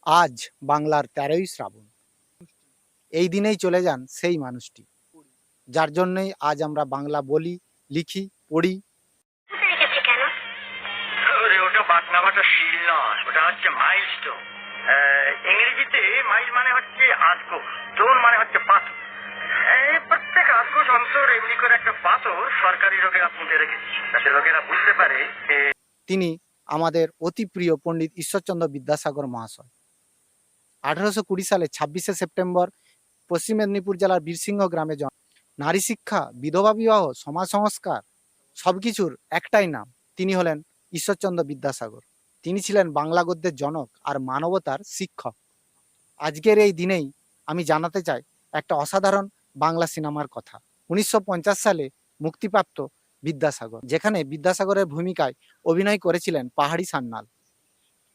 আজ বাংলার ১৩ই শ্রাবণ। এই দিনেই চলে যান সেই মানুষটি, যার জন্যই আজ আমরা বাংলা বলি, লিখি, পড়ি। রেখেছে কেন? ওরে ওটা বাটনা বাটা শিল নয়, ওটা হচ্ছে মাইলস্টোন। ইংরেজিতে মাইল মানে হচ্ছে আধকোষ, স্টোন মানে হচ্ছে পাথর। প্রত্যেক আধকোষ অন্তর এমনি করে একটা পাথর সরকারি লোকেরা পুঁতে রেখেছে, যাতে লোকেরা বুঝতে পারে যে তিনি আমাদের অতি প্রিয় পণ্ডিত ঈশ্বরচন্দ্র বিদ্যাসাগর মহাশয়। 1820 সালে 26শে সেপ্টেম্বর পশ্চিম মেদিনীপুর জেলার বীরসিংহ গ্রামে জন্ম। নারী শিক্ষা, বিধবা বিবাহ, সমাজ সংস্কার সবকিছুর একটাই নাম, তিনি হলেন ঈশ্বরচন্দ্র বিদ্যাসাগর। তিনি ছিলেন বাংলা গদ্যের জনক আর মানবতার শিক্ষক। আজকের এই দিনেই আমি জানাতে চাই একটা অসাধারণ বাংলা সিনেমার কথা। 1950 সালে মুক্তিপ্রাপ্ত বিদ্যাসাগর, যেখানে বিদ্যাসাগরের ভূমিকায় অভিনয় করেছিলেন পাহাড়ি সান্যাল।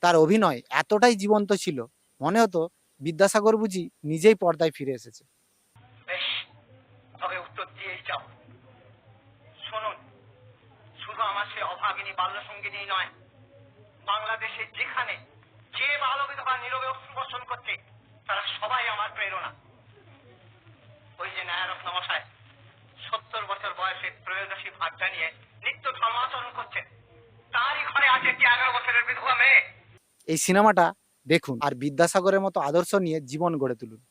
তার অভিনয় এতটাই জীবন্ত ছিল, মনে হতো বিদ্যাসাগর বুঝি নিজেই পর্দায় ফিরে এসেছে। বেশ, তবে উত্তর দিয়েই যাও। শুনুন, শুধু আমার সে অভাগিনী বাল্য সঙ্গিনী নয়, বাংলাদেশে যেখানে যে বাল বিধবা নীরবে অশ্রুবর্ষণ করছে, তারা সবাই আমার প্রেরণা। ওই যে নায়ারত্ন মশাই 70 বছর বয়সে ত্রয়োদশী ভাগটা নিয়ে নিত্য ধর্মাচরণ করছেন, তারই ঘরে আছে একটি 11 বছরের বিধবা মেয়ে। এই সিনেমাটা দেখুন আর বিদ্যাসাগরের মতো আদর্শ নিয়ে জীবন গড়ে তুলুন।